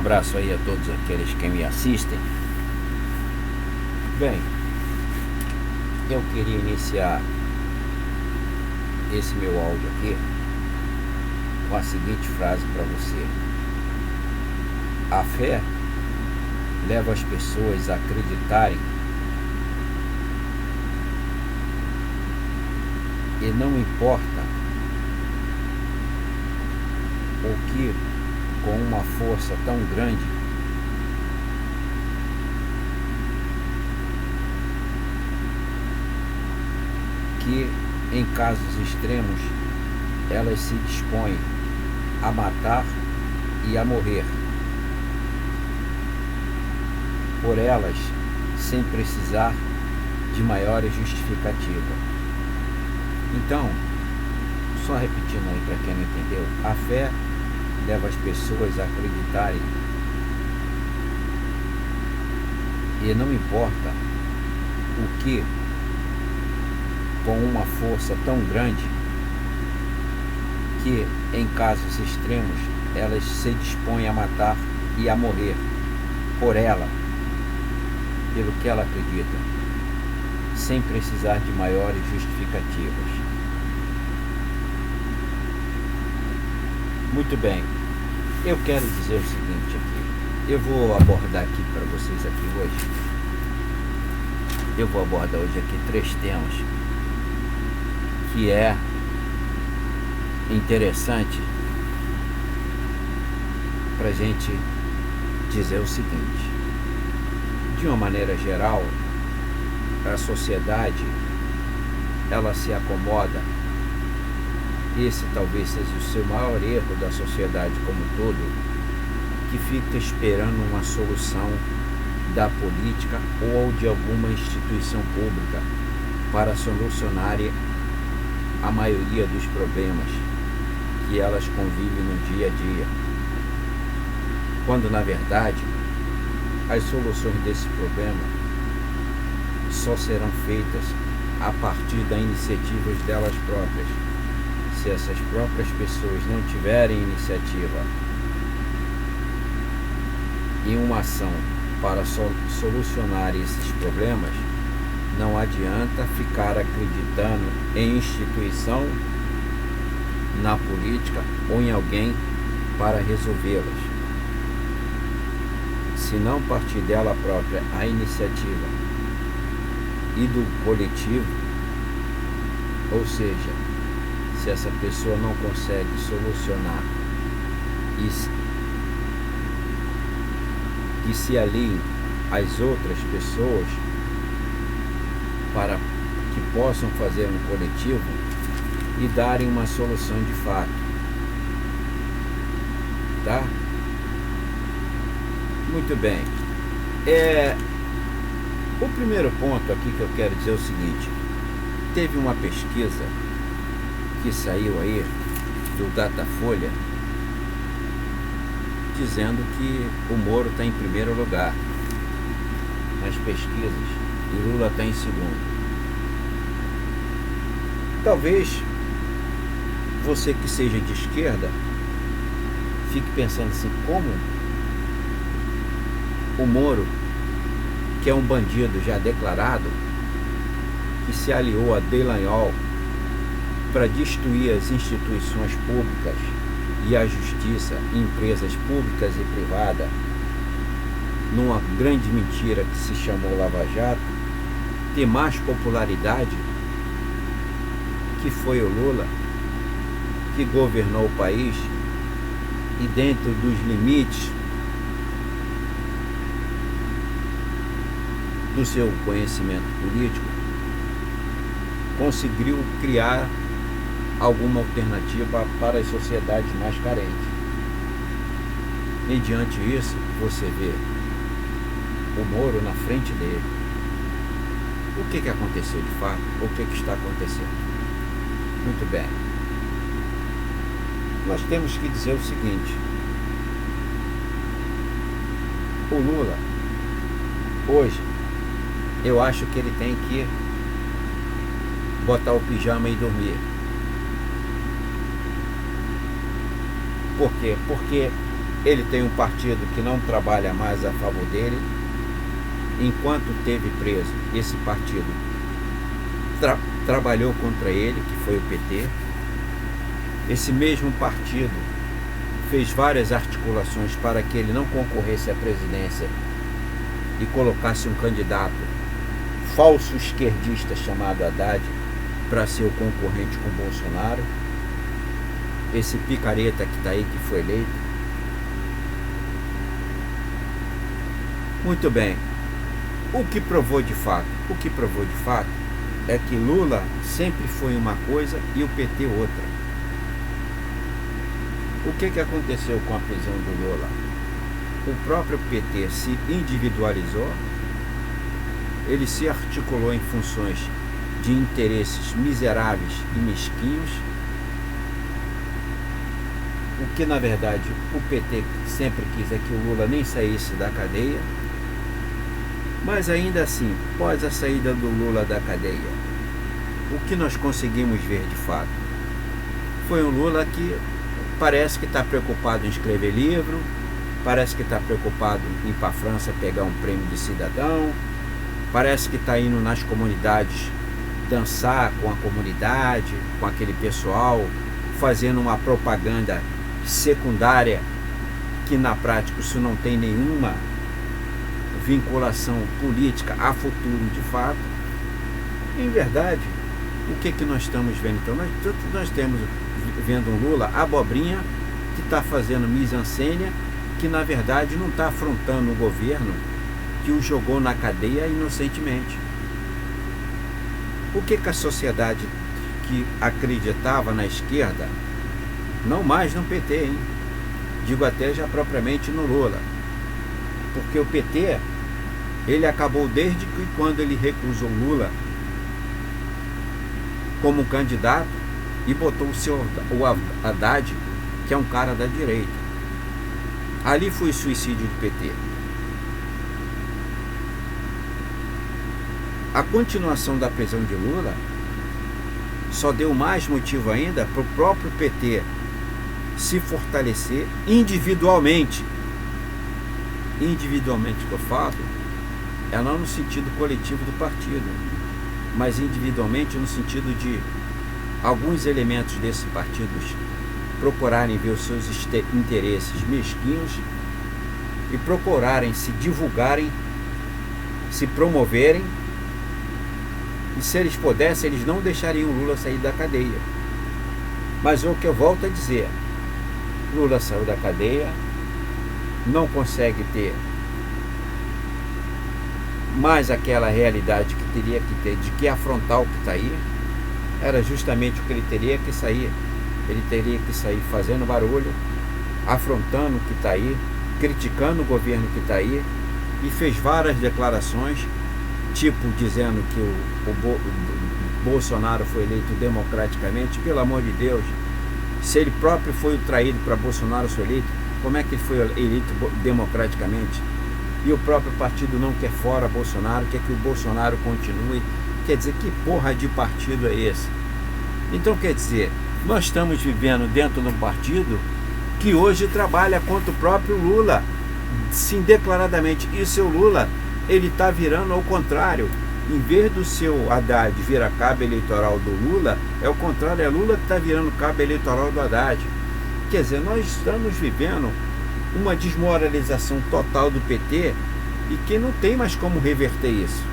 abraço aí a todos aqueles que me assistem. Bem, eu queria iniciar esse meu áudio aqui com a seguinte frase para você: a fé leva as pessoas a acreditarem e não importa o que, com uma força tão grande, que em casos extremos elas se dispõem a matar e a morrer por elas, sem precisar de maiores justificativa. Então, só repetindo aí para quem não entendeu, a fé leva as pessoas a acreditarem e não importa o que, com uma força tão grande, que em casos extremos elas se dispõem a matar e a morrer por ela, pelo que ela acredita, sem precisar de maiores justificativas. Muito bem, eu quero dizer o seguinte aqui. Eu vou abordar aqui para vocês aqui hoje. Eu vou abordar hoje aqui 3 temas que é interessante para a gente dizer o seguinte: de uma maneira geral, a sociedade ela se acomoda. Esse talvez seja o seu maior erro da sociedade como um todo, que fica esperando uma solução da política ou de alguma instituição pública para solucionar a maioria dos problemas que elas convivem no dia a dia, quando na verdade as soluções desse problema só serão feitas a partir das iniciativas delas próprias. Se essas próprias pessoas não tiverem iniciativa e uma ação para solucionar esses problemas, não adianta ficar acreditando em instituição, na política ou em alguém para resolvê-las. Se não partir dela própria a iniciativa e do coletivo, ou seja, se essa pessoa não consegue solucionar e se aliem às outras pessoas para que possam fazer um coletivo e darem uma solução de fato, tá? Muito bem. O primeiro ponto aqui que eu quero dizer é o seguinte: teve uma pesquisa que saiu aí do Datafolha dizendo que o Moro está em primeiro lugar nas pesquisas e Lula está em segundo. Talvez você que seja de esquerda fique pensando assim: como o Moro, que é um bandido já declarado, que se aliou a Dallagnol para destruir as instituições públicas e a justiça, empresas públicas e privadas, numa grande mentira que se chamou Lava Jato, ter mais popularidade que foi o Lula, que governou o país e dentro dos limites do seu conhecimento político conseguiu criar alguma alternativa para as sociedades mais carentes. Mediante isso, você vê o Moro na frente dele. O que aconteceu de fato? O que está acontecendo? Muito bem. Nós temos que dizer o seguinte: o Lula, hoje, eu acho que ele tem que botar o pijama e dormir. Por quê? Porque Ele tem um partido que não trabalha mais a favor dele. Enquanto teve preso, esse partido trabalhou contra ele, que foi o PT. Esse mesmo partido fez várias articulações para que ele não concorresse à presidência e colocasse um candidato falso esquerdista chamado Haddad para ser o concorrente com o Bolsonaro. Esse picareta que está aí, que foi eleito. Muito bem. O que provou de fato? O que provou de fato é que Lula sempre foi uma coisa e o PT outra. O que aconteceu com a prisão do Lula? O próprio PT se individualizou, ele se articulou em funções de interesses miseráveis e mesquinhos, o que na verdade o PT sempre quis é que o Lula nem saísse da cadeia. Mas ainda assim, após a saída do Lula da cadeia, o que nós conseguimos ver de fato foi um Lula que parece que está preocupado em escrever livro, parece que está preocupado em ir para a França pegar um prêmio de cidadão, parece que está indo nas comunidades dançar com a comunidade, com aquele pessoal, fazendo uma propaganda secundária que na prática isso não tem nenhuma vinculação política a futuro de fato. Em verdade, o que nós estamos vendo então? Nós temos vendo um Lula abobrinha que está fazendo mise-en-scène, que na verdade não está afrontando o governo que o jogou na cadeia inocentemente. O que a sociedade que acreditava na esquerda, não mais no PT, hein? Digo até já propriamente no Lula, porque o PT, ele acabou desde que quando ele recusou Lula como candidato e botou o Haddad, que é um cara da direita. Ali foi suicídio do PT. A continuação da prisão de Lula só deu mais motivo ainda para o próprio PT se fortalecer individualmente. Individualmente que eu falo, é não no sentido coletivo do partido, mas individualmente no sentido de alguns elementos desses partidos procurarem ver os seus interesses mesquinhos e procurarem se divulgarem, se promoverem, e se eles pudessem, eles não deixariam o Lula sair da cadeia. Mas o que eu volto a dizer, Lula saiu da cadeia, não consegue ter mais aquela realidade que teria que ter, de que afrontar o que está aí. Era justamente o que ele teria que sair. Ele teria que sair fazendo barulho, afrontando o que está aí, criticando o governo que está aí, e fez várias declarações, tipo dizendo que o Bolsonaro foi eleito democraticamente. Pelo amor de Deus, se ele próprio foi o traído para Bolsonaro ser eleito, como é que ele foi eleito democraticamente? E o próprio partido não quer fora Bolsonaro, quer que o Bolsonaro continue. Quer dizer, que porra de partido é esse? Então, quer dizer, nós estamos vivendo dentro de um partido que hoje trabalha contra o próprio Lula, sim, declaradamente. E o seu Lula, ele está virando ao contrário. Em vez do seu Haddad virar cabo eleitoral do Lula, é o contrário, é Lula que está virando cabo eleitoral do Haddad. Quer dizer, nós estamos vivendo uma desmoralização total do PT e que não tem mais como reverter isso.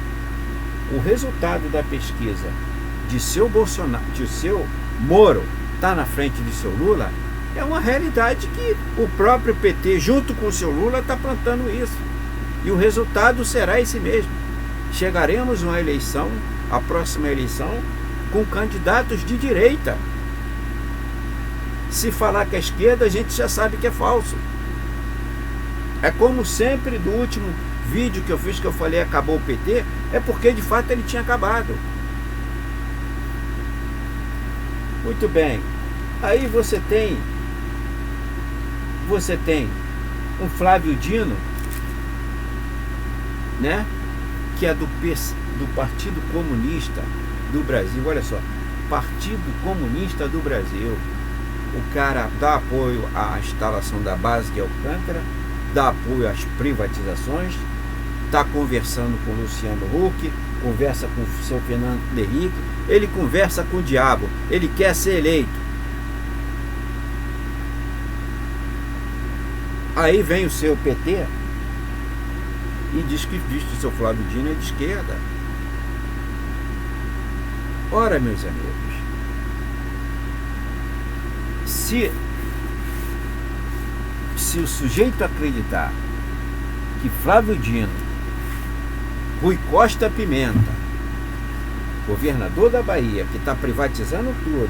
O resultado da pesquisa de seu Bolsonaro, de seu Moro, está na frente de seu Lula, é uma realidade que o próprio PT, junto com o seu Lula, está plantando isso. E o resultado será esse mesmo. Chegaremos a uma eleição, a próxima eleição, com candidatos de direita. Se falar que é esquerda, a gente já sabe que é falso. É como sempre do último vídeo que eu fiz, que eu falei acabou o PT, é porque de fato ele tinha acabado. Muito bem. Aí você tem um Flávio Dino, né? Que é do Partido Comunista do Brasil. Olha só, Partido Comunista do Brasil. o cara dá apoio à instalação da base de Alcântara, dá apoio às privatizações, está conversando com o Luciano Huck, conversa com o seu Fernando Henrique, ele conversa com o diabo, ele quer ser eleito. Aí vem o seu PT e diz que o seu Flávio Dino é de esquerda. Ora, meus amigos, se o sujeito acreditar que Flávio Dino, Rui Costa Pimenta, governador da Bahia, que está privatizando tudo,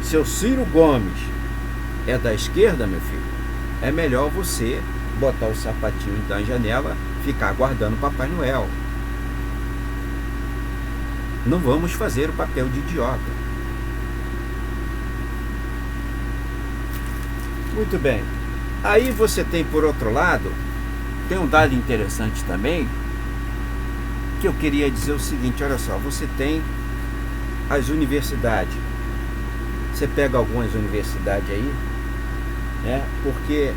seu Ciro Gomes é da esquerda, meu filho, é melhor você botar o sapatinho na janela, ficar aguardando Papai Noel. Não vamos fazer o papel de idiota. Muito bem. Aí você tem, por outro lado, tem um dado interessante também, que eu queria dizer o seguinte, olha só, você tem as universidades. Você pega algumas universidades aí, né? Porque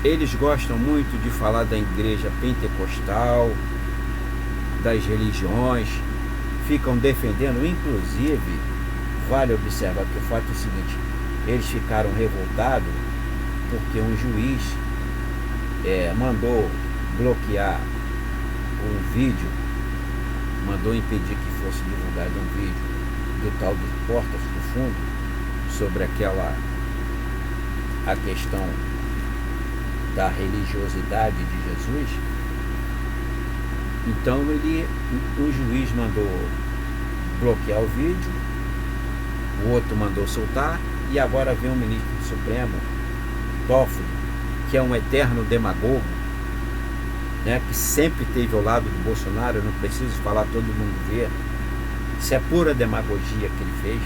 eles gostam muito de falar da igreja pentecostal, das religiões, ficam defendendo, inclusive, vale observar que o fato é o seguinte, eles ficaram revoltados porque um juiz mandou bloquear um vídeo, mandou impedir que fosse divulgado um vídeo do tal do Portas do Fundo, sobre a questão da religiosidade de Jesus. Então o juiz mandou bloquear o vídeo, o outro mandou soltar, e agora vem o ministro do Supremo, Toffoli, que é um eterno demagogo, né, que sempre esteve ao lado do Bolsonaro, eu não preciso falar, todo mundo vê. Isso é pura demagogia que ele fez.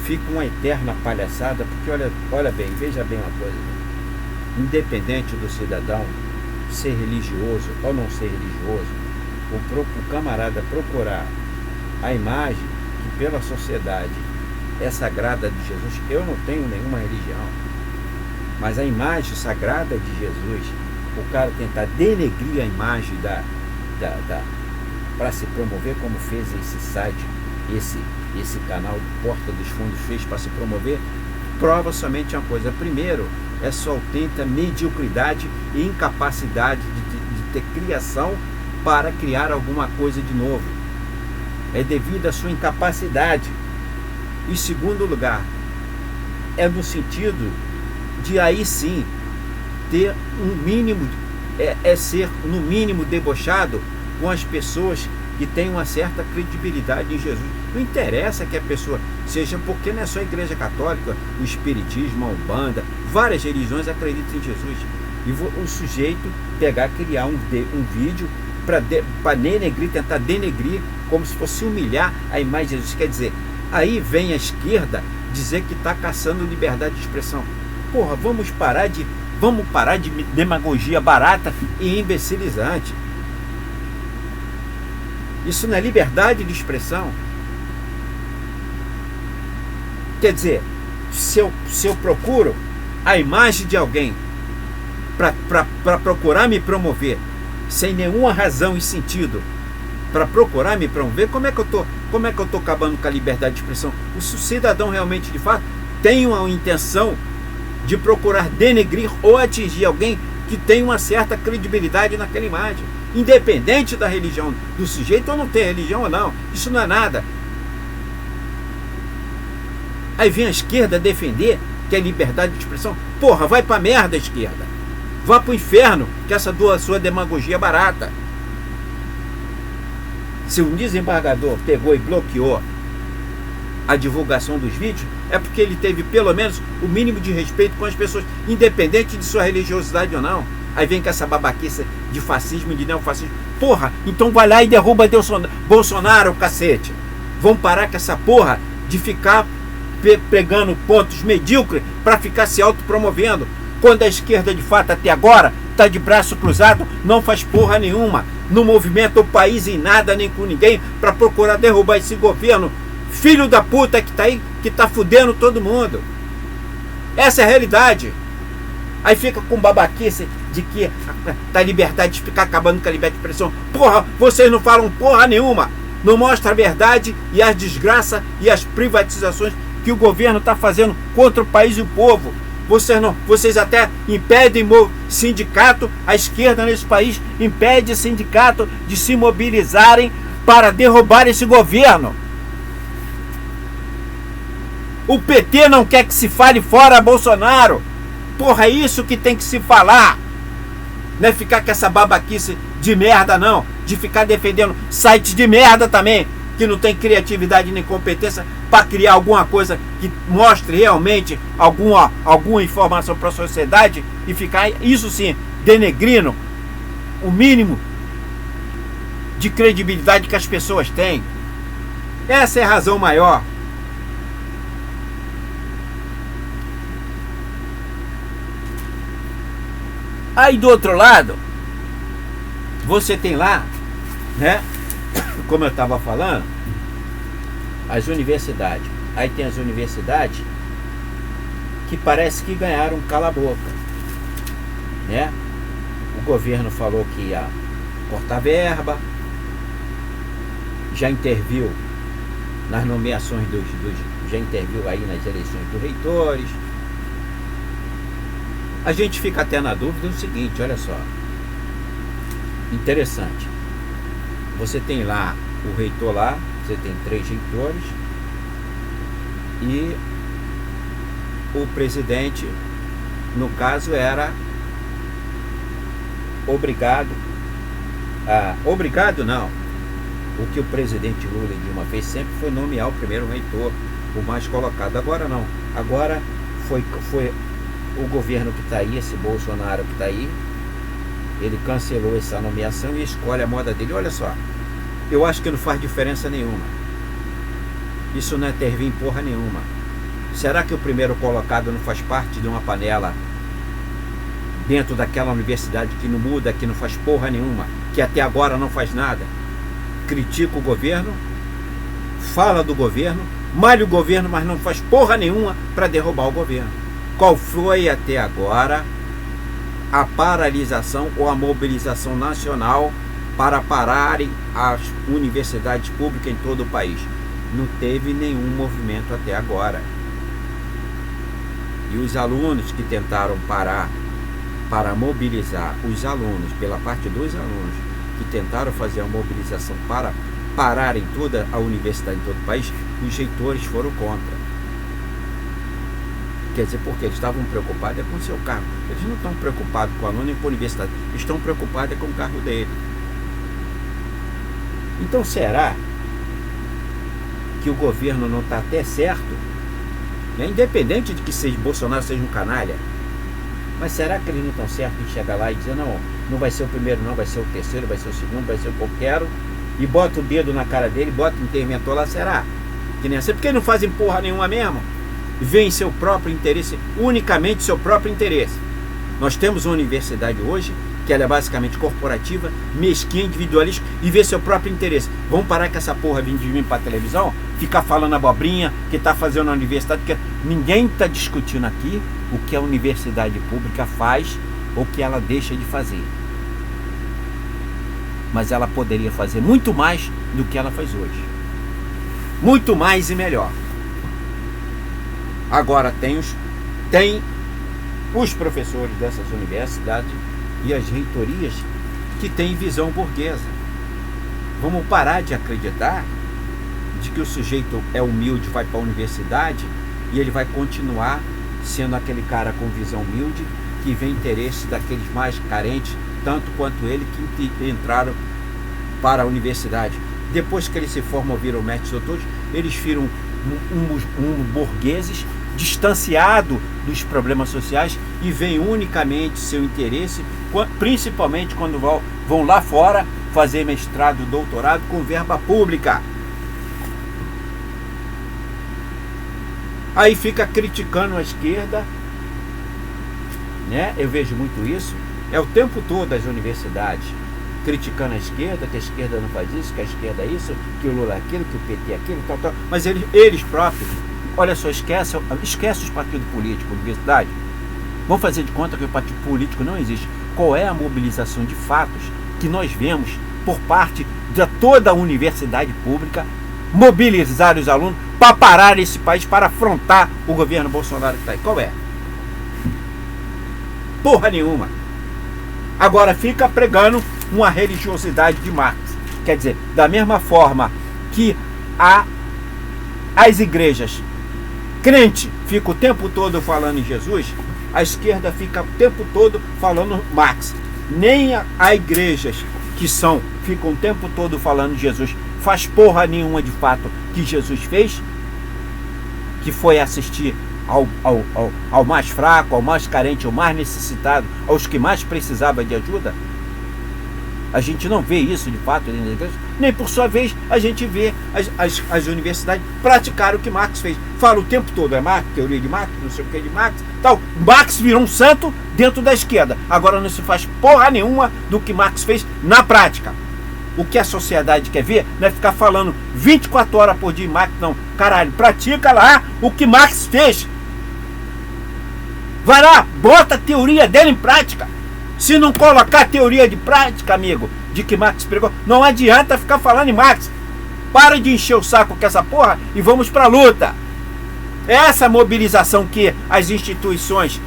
Fica uma eterna palhaçada, porque olha bem, veja bem uma coisa, independente do cidadão ser religioso ou não ser religioso, o camarada procurar a imagem que pela sociedade é sagrada de Jesus. Eu não tenho nenhuma religião, mas a imagem sagrada de Jesus, o cara tentar denegrir a imagem para se promover, como fez esse site, esse canal Porta dos Fundos fez para se promover, prova somente uma coisa. Primeiro, é sua autêntica mediocridade e incapacidade de ter criação para criar alguma coisa de novo. É devido à sua incapacidade. Em segundo lugar, é no sentido de aí sim ter um mínimo, ser no mínimo debochado com as pessoas que têm uma certa credibilidade em Jesus. Não interessa que a pessoa seja, porque não é só a Igreja Católica, o Espiritismo, a Umbanda, várias religiões acreditam em Jesus. E o sujeito pegar, criar um vídeo para denegrir, tentar denegrir, como se fosse humilhar a imagem de Jesus. Quer dizer, aí vem a esquerda dizer que está caçando liberdade de expressão. Porra, vamos parar de demagogia barata e imbecilizante. Isso não é liberdade de expressão. Quer dizer, se eu procuro a imagem de alguém para procurar me promover, sem nenhuma razão e sentido, para procurar me promover, como é que eu estou acabando com a liberdade de expressão? O cidadão realmente, de fato, tem uma intenção de procurar denegrir ou atingir alguém que tem uma certa credibilidade naquela imagem, independente da religião do sujeito, ou não tem religião ou não, isso não é nada. Aí vem a esquerda defender que é liberdade de expressão. Porra, vai pra merda, esquerda. Vá pro inferno, que essa sua demagogia é barata. Se um desembargador pegou e bloqueou a divulgação dos vídeos, é porque ele teve pelo menos o mínimo de respeito com as pessoas, independente de sua religiosidade ou não. Aí vem com essa babaquice de fascismo e de neofascismo. Porra, então vai lá e derruba Bolsonaro, cacete. Vão parar com essa porra de ficar pegando pontos medíocres para ficar se autopromovendo, quando a esquerda de fato até agora está de braço cruzado, não faz porra nenhuma, não movimenta o país em nada nem com ninguém para procurar derrubar esse governo filho da puta que tá aí, que tá fudendo todo mundo. Essa é a realidade. Aí fica com babaquice de que tá liberdade de ficar acabando com a liberdade de expressão. Porra, vocês não falam porra nenhuma. Não mostra a verdade e as desgraças e as privatizações que o governo está fazendo contra o país e o povo. Vocês até impedem sindicato, a esquerda nesse país impede sindicato de se mobilizarem para derrubar esse governo. O PT não quer que se fale fora Bolsonaro. Porra, é isso que tem que se falar. Não é ficar com essa babaquice de merda, não. De ficar defendendo sites de merda também, que não tem criatividade nem competência para criar alguma coisa que mostre realmente alguma informação para a sociedade e ficar, isso sim, denegrindo o mínimo de credibilidade que as pessoas têm. Essa é a razão maior. Aí do outro lado, você tem lá, né, como eu estava falando, as universidades. Aí tem as universidades que parece que ganharam cala-boca, né? O governo falou que ia cortar verba, já interviu nas nomeações já interviu aí nas eleições dos reitores. A gente fica até na dúvida do seguinte, olha só. Interessante. Você tem lá o reitor lá, você tem 3 reitores e o presidente, no caso, era obrigado não. O que o presidente Lula e Dilma fez sempre foi nomear o primeiro reitor, o mais colocado. Agora não. Agora foi o governo que está aí, esse Bolsonaro que está aí, ele cancelou essa nomeação e escolhe a moda dele. Olha só, eu acho que não faz diferença nenhuma. Isso não é intervir em porra nenhuma. Será que o primeiro colocado não faz parte de uma panela dentro daquela universidade que não muda, que não faz porra nenhuma, que até agora não faz nada? Critica o governo, fala do governo, malha o governo, mas não faz porra nenhuma para derrubar o governo. Qual foi até agora a paralisação ou a mobilização nacional para pararem as universidades públicas em todo o país? Não teve nenhum movimento até agora. E os alunos que tentaram parar para mobilizar os alunos, pela parte dos alunos que tentaram fazer a mobilização para pararem toda a universidade em todo o país, os reitores foram contra. Quer dizer, porque eles estavam preocupados com o seu cargo. Eles não estão preocupados com o aluno e com a universidade. Eles estão preocupados com o cargo dele. Então será que o governo não está até certo, né? Independente de que Bolsonaro seja um canalha, mas será que eles não estão certos em chegar lá e dizer, não vai ser o primeiro não, vai ser o terceiro, vai ser o segundo, vai ser o que eu quero, e bota o dedo na cara dele, bota o interventor lá, será? Que nem assim, porque não fazem porra nenhuma mesmo? Vê em seu próprio interesse, unicamente seu próprio interesse. Nós temos uma universidade hoje que ela é basicamente corporativa, mesquinha, individualista e vê seu próprio interesse. Vamos parar com essa porra vindo de mim para televisão, ficar falando abobrinha que está fazendo a universidade, porque ninguém está discutindo aqui o que a universidade pública faz ou o que ela deixa de fazer. Mas ela poderia fazer muito mais do que ela faz hoje. Muito mais e melhor. Agora tem os professores dessas universidades e as reitorias que têm visão burguesa. Vamos parar de acreditar de que o sujeito é humilde, vai para a universidade e ele vai continuar sendo aquele cara com visão humilde que vê interesse daqueles mais carentes, tanto quanto ele, que entraram para a universidade. Depois que eles se formam, viram mestres doutores, eles viram burgueses distanciado dos problemas sociais e veem unicamente seu interesse, principalmente quando vão lá fora fazer mestrado, doutorado com verba pública. Aí fica criticando a esquerda, né? Eu vejo muito isso, é o tempo todo as universidades criticando a esquerda, que a esquerda não faz isso, que a esquerda é isso, que o Lula é aquilo, que o PT é aquilo, tal, mas eles próprios, Olha só, esquece os partidos políticos, universidade. Vamos fazer de conta que o partido político não existe. Qual é a mobilização de fatos que nós vemos por parte de toda a universidade pública mobilizar os alunos para parar esse país, para afrontar o governo Bolsonaro que está aí? Qual é? Porra nenhuma. Agora fica pregando uma religiosidade de Marx. Quer dizer, da mesma forma que as igrejas crente fica o tempo todo falando em Jesus, a esquerda fica o tempo todo falando Marx. Nem há igrejas que ficam o tempo todo falando de Jesus, faz porra nenhuma de fato que Jesus fez, que foi assistir ao mais fraco, ao mais carente, ao mais necessitado, aos que mais precisavam de ajuda. A gente não vê isso de fato dentro da igreja, nem por sua vez a gente vê as universidades praticar o que Marx fez. Fala o tempo todo, é Marx, teoria de Marx, não sei o que de Marx, tal. Marx virou um santo dentro da esquerda. Agora não se faz porra nenhuma do que Marx fez na prática. O que a sociedade quer ver não é ficar falando 24 horas por dia em Marx, não. Caralho, pratica lá o que Marx fez. Vai lá, bota a teoria dele em prática. Se não colocar a teoria de prática, amigo, de que Marx pregou, não adianta ficar falando em Marx. Para de encher o saco com essa porra e vamos pra luta. Essa mobilização que as instituições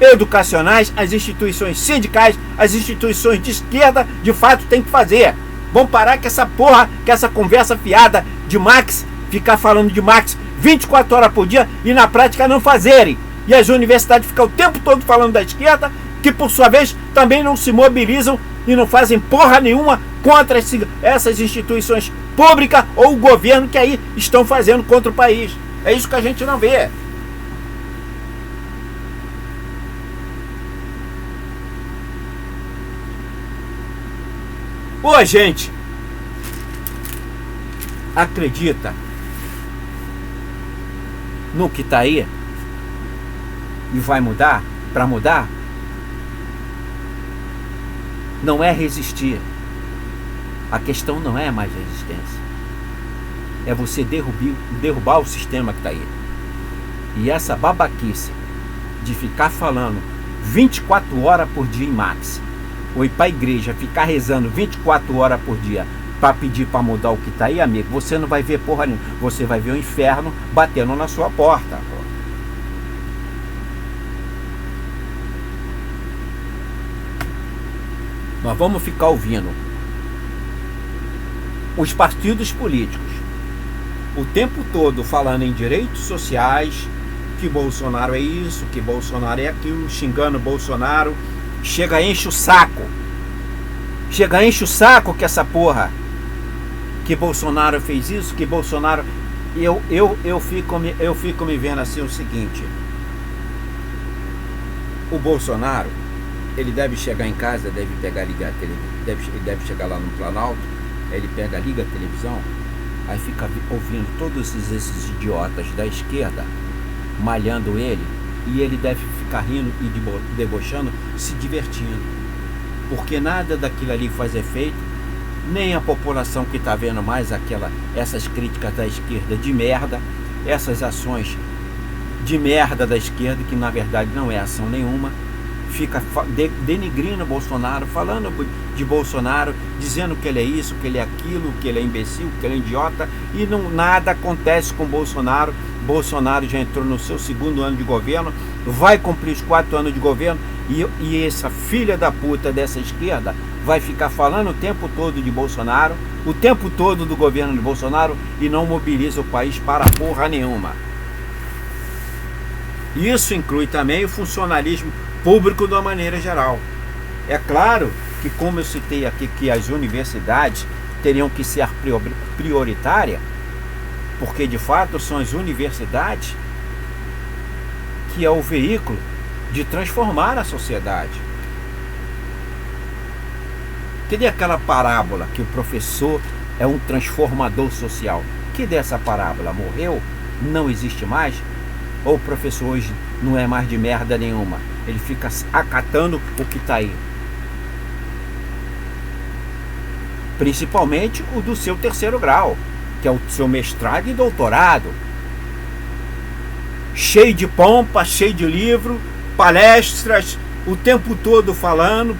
educacionais, as instituições sindicais, as instituições de esquerda, de fato, tem que fazer. Vamos parar com essa porra, com essa conversa fiada de Marx, ficar falando de Marx 24 horas por dia e na prática não fazerem. E as universidades ficam o tempo todo falando da esquerda, que por sua vez também não se mobilizam e não fazem porra nenhuma contra essas instituições públicas ou o governo que aí estão fazendo contra o país. É isso que a gente não vê. Ou a gente acredita no que está aí e vai mudar, para mudar, não é resistir. A questão não é mais resistência. É você derrubar o sistema que está aí. E essa babaquice de ficar falando 24 horas por dia em Marx, ou ir para a igreja ficar rezando 24 horas por dia para pedir para mudar o que está aí, amigo, você não vai ver porra nenhuma. Você vai ver o inferno batendo na sua porta. Nós vamos ficar ouvindo os partidos políticos o tempo todo falando em direitos sociais, que Bolsonaro é isso, que Bolsonaro é aquilo, xingando Bolsonaro. Chega, enche o saco. Chega, enche o saco que essa porra, que Bolsonaro fez isso, que Bolsonaro... Eu fico me vendo assim o seguinte: o Bolsonaro, ele deve chegar em casa, deve pegar, ligar a televisão, ele deve chegar lá no Planalto, ele pega, liga a televisão, aí fica ouvindo todos esses idiotas da esquerda malhando ele, e ele deve ficar rindo e debochando, se divertindo, porque nada daquilo ali faz efeito, nem a população que está vendo mais essas críticas da esquerda de merda, essas ações de merda da esquerda, que na verdade não é ação nenhuma, fica denigrindo Bolsonaro, falando de Bolsonaro, dizendo que ele é isso, que ele é aquilo, que ele é imbecil, que ele é idiota, e nada acontece com Bolsonaro. Bolsonaro já entrou no seu 2º ano de governo, vai cumprir os 4 anos de governo, e essa filha da puta dessa esquerda vai ficar falando o tempo todo de Bolsonaro, o tempo todo do governo de Bolsonaro, e não mobiliza o país para porra nenhuma. Isso inclui também o funcionalismo público de uma maneira geral. É claro que, como eu citei aqui, que as universidades teriam que ser prioritárias, porque de fato são as universidades que é o veículo de transformar a sociedade. Cadê aquela parábola que o professor é um transformador social? Que dessa parábola? Morreu? Não existe mais? Ou o professor hoje não é mais de merda nenhuma? Ele fica acatando o que está aí. Principalmente o do seu 3º grau, que é o seu mestrado e doutorado. cheio de pompa, cheio de livro, palestras, o tempo todo falando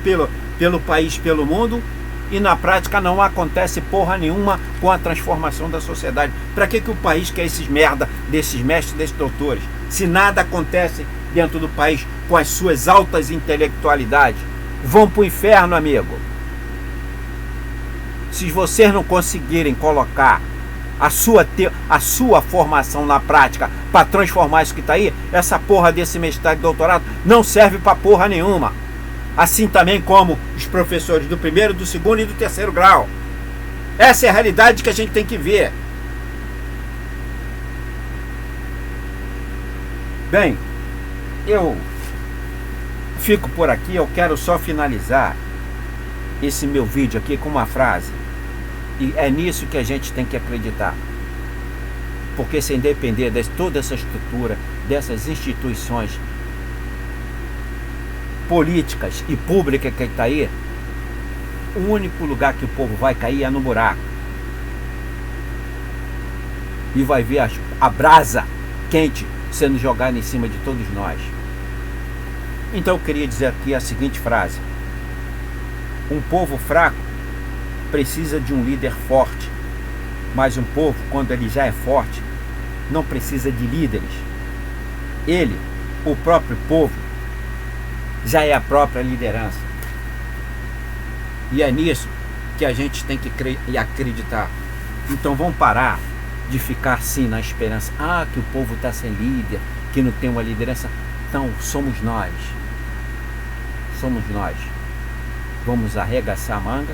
pelo país, pelo mundo, e na prática não acontece porra nenhuma com a transformação da sociedade. Para que o país quer esses merda desses mestres, desses doutores, se nada acontece dentro do país com as suas altas intelectualidades? Vão pro inferno, amigo. Se vocês não conseguirem colocar a sua formação na prática para transformar isso que está aí, essa porra desse mestrado e doutorado não serve para porra nenhuma. Assim também como os professores do primeiro, do segundo e do terceiro grau. Essa é a realidade que a gente tem que ver. Bem, eu fico por aqui. Eu quero só finalizar esse meu vídeo aqui com uma frase. E é nisso que a gente tem que acreditar. Porque sem depender de toda essa estrutura, dessas instituições políticas e públicas que está aí, o único lugar que o povo vai cair é no buraco. E vai ver a brasa quente sendo jogada em cima de todos nós. Então eu queria dizer aqui a seguinte frase: um povo fraco precisa de um líder forte, mas um povo, quando ele já é forte, não precisa de líderes. Ele, o próprio povo, já é a própria liderança. E é nisso que a gente tem que crer e acreditar. Então vamos parar de ficar assim na esperança, que o povo está sem líder, que não tem uma liderança. Então somos nós. Somos nós. Vamos arregaçar a manga,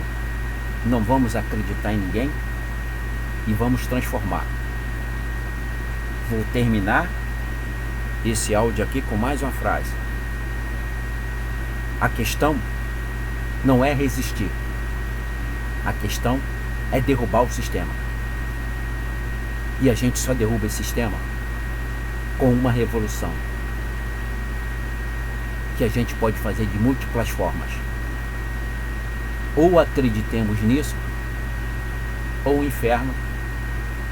não vamos acreditar em ninguém e vamos transformar. Vou terminar esse áudio aqui com mais uma frase. A questão não é resistir. A questão é derrubar o sistema. E a gente só derruba esse sistema com uma revolução, que a gente pode fazer de múltiplas formas. Ou acreditemos nisso, ou o inferno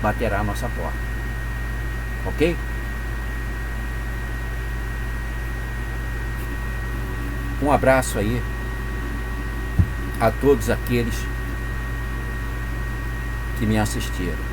baterá a nossa porta. Ok? Um abraço aí a todos aqueles que me assistiram.